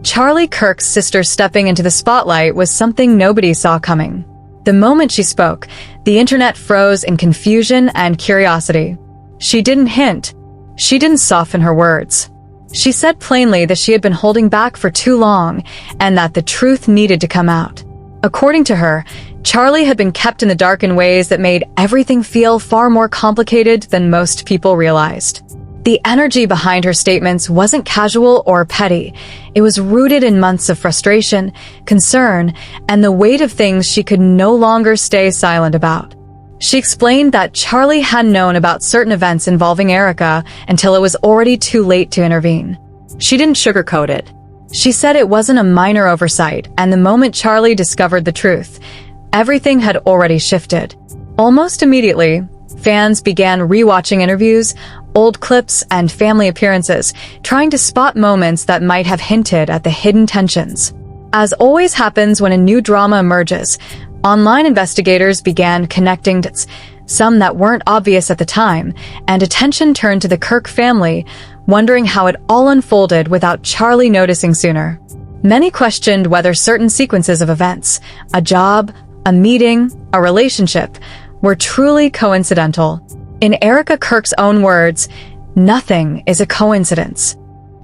Charlie Kirk's sister stepping into the spotlight was something nobody saw coming. The moment she spoke, the internet froze in confusion and curiosity. She didn't hint. She didn't soften her words. She said plainly that she had been holding back for too long and that the truth needed to come out. According to her, Charlie had been kept in the dark in ways that made everything feel far more complicated than most people realized. The energy behind her statements wasn't casual or petty. It was rooted in months of frustration, concern, and the weight of things she could no longer stay silent about. She explained that Charlie hadn't known about certain events involving Erica until it was already too late to intervene. She didn't sugarcoat it. She said it wasn't a minor oversight, and the moment Charlie discovered the truth, everything had already shifted. Almost immediately, fans began rewatching interviews, old clips, and family appearances, trying to spot moments that might have hinted at the hidden tensions. As always happens when a new drama emerges, online investigators began connecting dots, some that weren't obvious at the time, and attention turned to the Kirk family, wondering how it all unfolded without Charlie noticing sooner. Many questioned whether certain sequences of events, a job, a meeting, a relationship, were truly coincidental. In Erica Kirk's own words, nothing is a coincidence.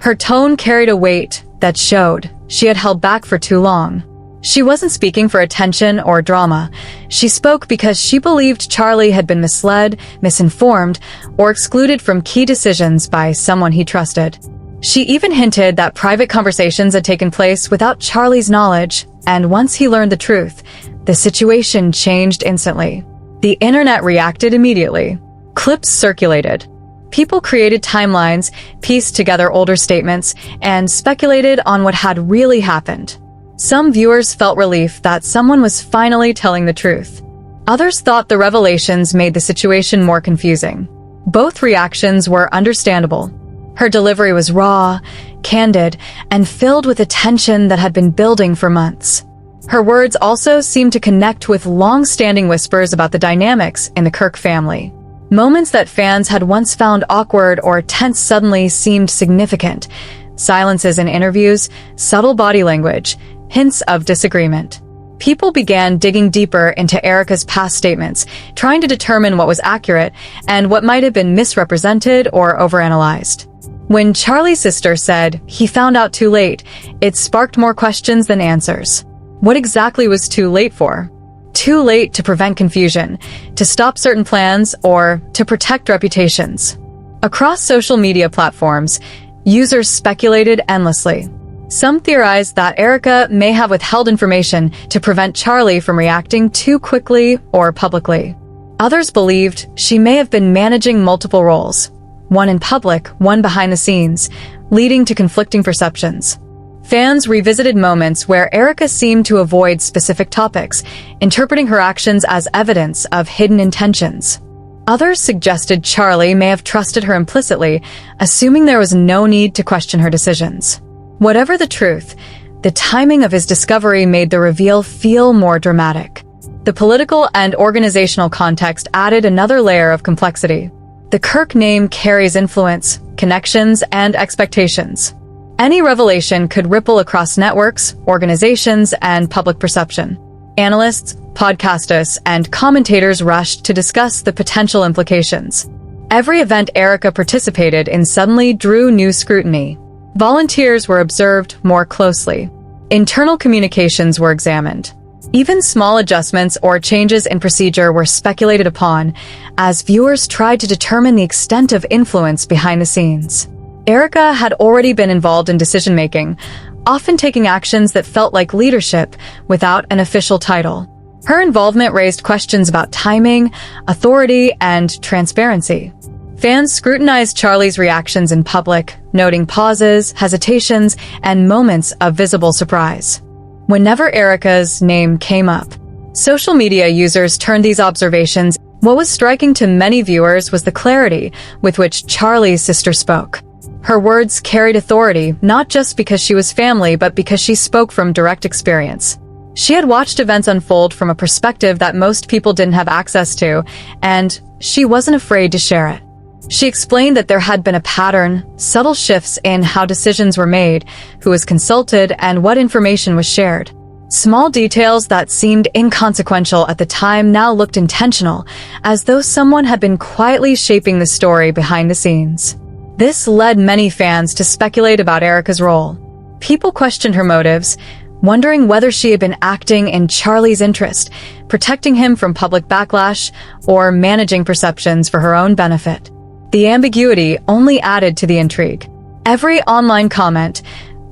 Her tone carried a weight that showed she had held back for too long. She wasn't speaking for attention or drama. She spoke because she believed Charlie had been misled, misinformed, or excluded from key decisions by someone he trusted. She even hinted that private conversations had taken place without Charlie's knowledge, and once he learned the truth, the situation changed instantly. The internet reacted immediately. Clips circulated. People created timelines, pieced together older statements, and speculated on what had really happened. Some viewers felt relief that someone was finally telling the truth. Others thought the revelations made the situation more confusing. Both reactions were understandable. Her delivery was raw, candid, and filled with a tension that had been building for months. Her words also seemed to connect with long-standing whispers about the dynamics in the Kirk family. Moments that fans had once found awkward or tense suddenly seemed significant. Silences in interviews, subtle body language, hints of disagreement. People began digging deeper into Erica's past statements, trying to determine what was accurate and what might have been misrepresented or overanalyzed. When Charlie's sister said he found out too late, it sparked more questions than answers. What exactly was too late for? Too late to prevent confusion, to stop certain plans, or to protect reputations. Across social media platforms, users speculated endlessly. Some theorized that Erica may have withheld information to prevent Charlie from reacting too quickly or publicly. Others believed she may have been managing multiple roles, one in public, one behind the scenes, leading to conflicting perceptions. Fans revisited moments where Erica seemed to avoid specific topics, interpreting her actions as evidence of hidden intentions. Others suggested Charlie may have trusted her implicitly, assuming there was no need to question her decisions. Whatever the truth, the timing of his discovery made the reveal feel more dramatic. The political and organizational context added another layer of complexity. The Kirk name carries influence, connections, and expectations. Any revelation could ripple across networks, organizations, and public perception. Analysts, podcasters, and commentators rushed to discuss the potential implications. Every event Erica participated in suddenly drew new scrutiny. Volunteers were observed more closely. Internal communications were examined. Even small adjustments or changes in procedure were speculated upon as viewers tried to determine the extent of influence behind the scenes. Erica had already been involved in decision-making, often taking actions that felt like leadership without an official title. Her involvement raised questions about timing, authority, and transparency. Fans scrutinized Charlie's reactions in public, noting pauses, hesitations, and moments of visible surprise. Whenever Erica's name came up, social media users turned these observations. What was striking to many viewers was the clarity with which Charlie's sister spoke. Her words carried authority, not just because she was family, but because she spoke from direct experience. She had watched events unfold from a perspective that most people didn't have access to, and she wasn't afraid to share it. She explained that there had been a pattern, subtle shifts in how decisions were made, who was consulted, and what information was shared. Small details that seemed inconsequential at the time now looked intentional, as though someone had been quietly shaping the story behind the scenes. This led many fans to speculate about Erica's role. People questioned her motives, wondering whether she had been acting in Charlie's interest, protecting him from public backlash, or managing perceptions for her own benefit. The ambiguity only added to the intrigue. Every online comment,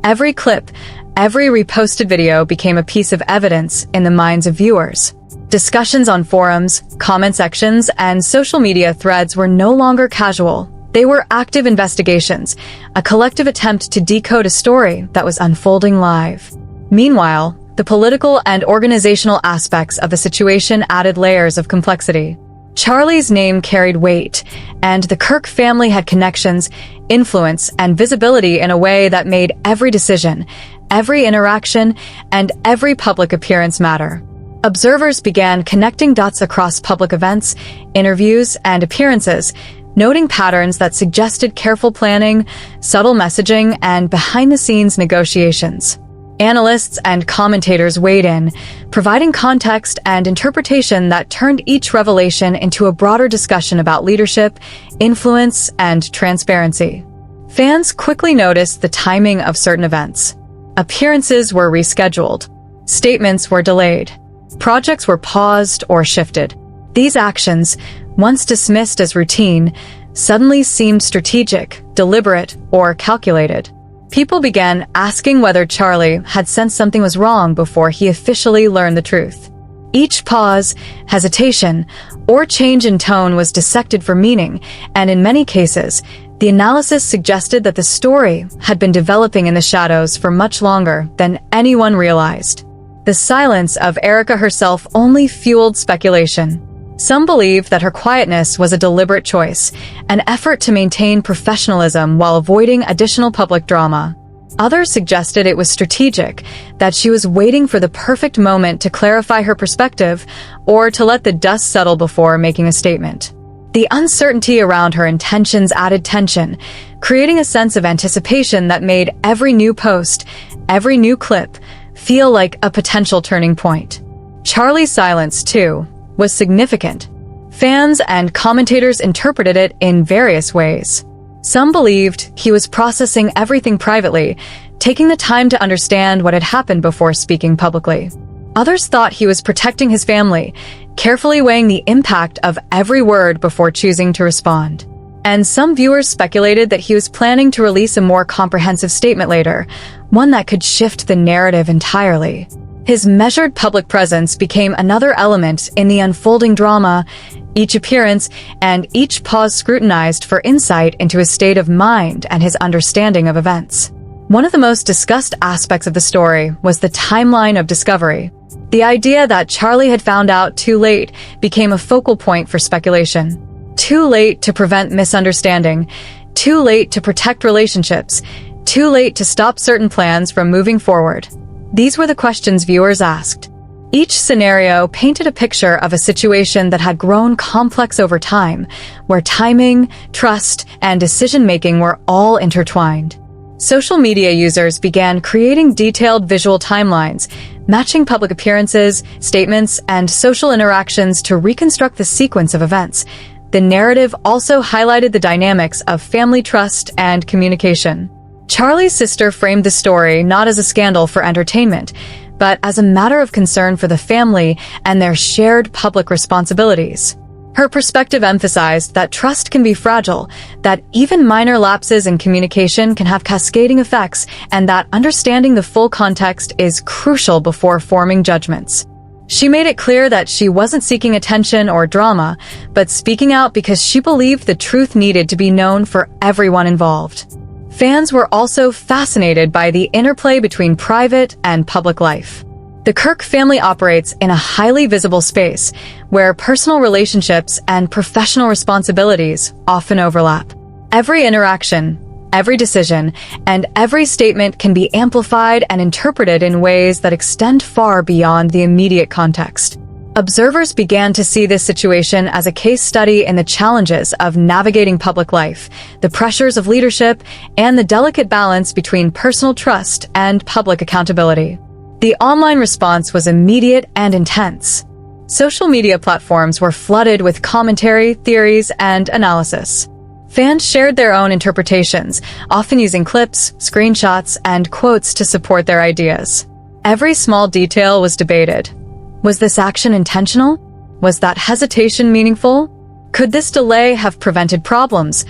every clip, every reposted video became a piece of evidence in the minds of viewers. Discussions on forums, comment sections, and social media threads were no longer casual. They were active investigations, a collective attempt to decode a story that was unfolding live. Meanwhile, the political and organizational aspects of the situation added layers of complexity. Charlie's name carried weight, and the Kirk family had connections, influence, and visibility in a way that made every decision, every interaction, and every public appearance matter. Observers began connecting dots across public events, interviews, and appearances, noting patterns that suggested careful planning, subtle messaging, and behind-the-scenes negotiations. Analysts and commentators weighed in, providing context and interpretation that turned each revelation into a broader discussion about leadership, influence, and transparency. Fans quickly noticed the timing of certain events. Appearances were rescheduled. Statements were delayed. Projects were paused or shifted. These actions, once dismissed as routine, suddenly seemed strategic, deliberate, or calculated. People began asking whether Charlie had sensed something was wrong before he officially learned the truth. Each pause, hesitation, or change in tone was dissected for meaning, and in many cases, the analysis suggested that the story had been developing in the shadows for much longer than anyone realized. The silence of Erica herself only fueled speculation. Some believed that her quietness was a deliberate choice, an effort to maintain professionalism while avoiding additional public drama. Others suggested it was strategic, that she was waiting for the perfect moment to clarify her perspective or to let the dust settle before making a statement. The uncertainty around her intentions added tension, creating a sense of anticipation that made every new post, every new clip, feel like a potential turning point. Charlie's silence, too, was significant. Fans and commentators interpreted it in various ways. Some believed he was processing everything privately, taking the time to understand what had happened before speaking publicly. Others thought he was protecting his family, carefully weighing the impact of every word before choosing to respond. And some viewers speculated that he was planning to release a more comprehensive statement later, one that could shift the narrative entirely. His measured public presence became another element in the unfolding drama, each appearance and each pause scrutinized for insight into his state of mind and his understanding of events. One of the most discussed aspects of the story was the timeline of discovery. The idea that Charlie had found out too late became a focal point for speculation. Too late to prevent misunderstanding, too late to protect relationships, too late to stop certain plans from moving forward. These were the questions viewers asked. Each scenario painted a picture of a situation that had grown complex over time, where timing, trust, and decision-making were all intertwined. Social media users began creating detailed visual timelines, matching public appearances, statements, and social interactions to reconstruct the sequence of events. The narrative also highlighted the dynamics of family trust and communication. Charlie's sister framed the story not as a scandal for entertainment, but as a matter of concern for the family and their shared public responsibilities. Her perspective emphasized that trust can be fragile, that even minor lapses in communication can have cascading effects, and that understanding the full context is crucial before forming judgments. She made it clear that she wasn't seeking attention or drama, but speaking out because she believed the truth needed to be known for everyone involved. Fans were also fascinated by the interplay between private and public life. The Kirk family operates in a highly visible space, where personal relationships and professional responsibilities often overlap. Every interaction, every decision, and every statement can be amplified and interpreted in ways that extend far beyond the immediate context. Observers began to see this situation as a case study in the challenges of navigating public life, the pressures of leadership, and the delicate balance between personal trust and public accountability. The online response was immediate and intense. Social media platforms were flooded with commentary, theories, and analysis. Fans shared their own interpretations, often using clips, screenshots, and quotes to support their ideas. Every small detail was debated. Was this action intentional? Was that hesitation meaningful? Could this delay have prevented problems?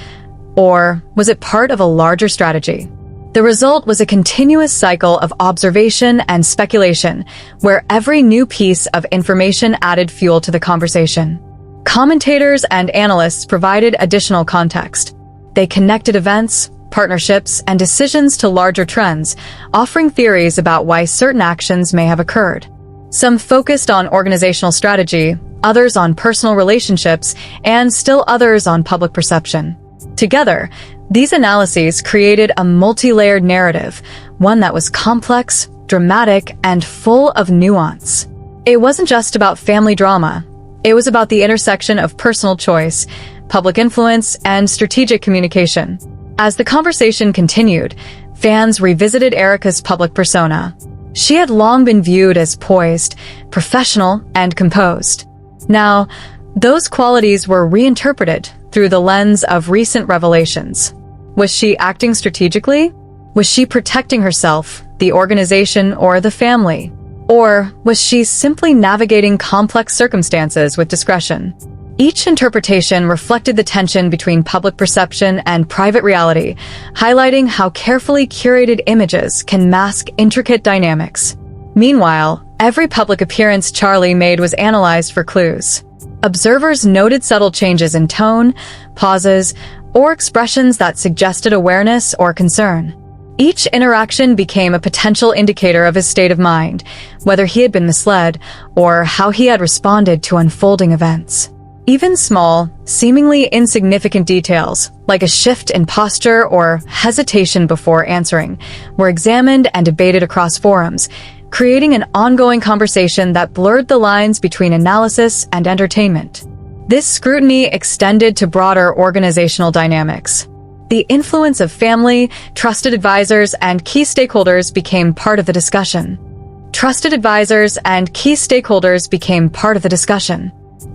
Or was it part of a larger strategy? The result was a continuous cycle of observation and speculation, where every new piece of information added fuel to the conversation. Commentators and analysts provided additional context. They connected events, partnerships, and decisions to larger trends, offering theories about why certain actions may have occurred. Some focused on organizational strategy, others on personal relationships, and still others on public perception. Together, these analyses created a multi-layered narrative, one that was complex, dramatic, and full of nuance. It wasn't just about family drama. It was about the intersection of personal choice, public influence, and strategic communication. As the conversation continued, fans revisited Erica's public persona. She had long been viewed as poised, professional, and composed. Now, those qualities were reinterpreted through the lens of recent revelations. Was she acting strategically? Was she protecting herself, the organization, or the family? Or was she simply navigating complex circumstances with discretion? Each interpretation reflected the tension between public perception and private reality, highlighting how carefully curated images can mask intricate dynamics. Meanwhile, every public appearance Charlie made was analyzed for clues. Observers noted subtle changes in tone, pauses, or expressions that suggested awareness or concern. Each interaction became a potential indicator of his state of mind, whether he had been misled or how he had responded to unfolding events. Even small, seemingly insignificant details, like a shift in posture or hesitation before answering, were examined and debated across forums, creating an ongoing conversation that blurred the lines between analysis and entertainment. This scrutiny extended to broader organizational dynamics. The influence of family, trusted advisors, and key stakeholders became part of the discussion.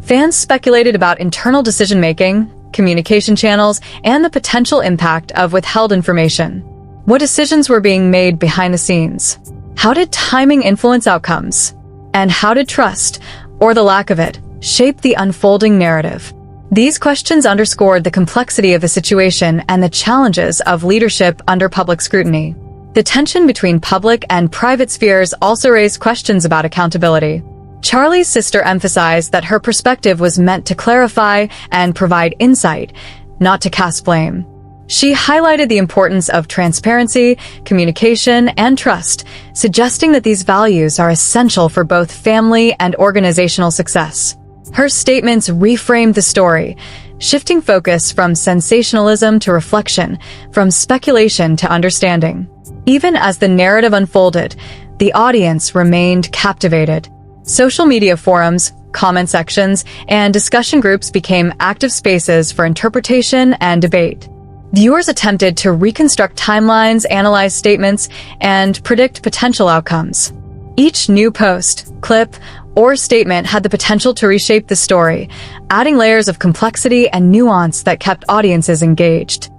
Fans speculated about internal decision-making, communication channels, and the potential impact of withheld information. What decisions were being made behind the scenes? How did timing influence outcomes? And how did trust, or the lack of it, shape the unfolding narrative? These questions underscored the complexity of the situation and the challenges of leadership under public scrutiny. The tension between public and private spheres also raised questions about accountability. Charlie's sister emphasized that her perspective was meant to clarify and provide insight, not to cast blame. She highlighted the importance of transparency, communication, and trust, suggesting that these values are essential for both family and organizational success. Her statements reframed the story, shifting focus from sensationalism to reflection, from speculation to understanding. Even as the narrative unfolded, the audience remained captivated. Social media forums, comment sections, and discussion groups became active spaces for interpretation and debate. Viewers attempted to reconstruct timelines, analyze statements, and predict potential outcomes. Each new post, clip, or statement had the potential to reshape the story, adding layers of complexity and nuance that kept audiences engaged.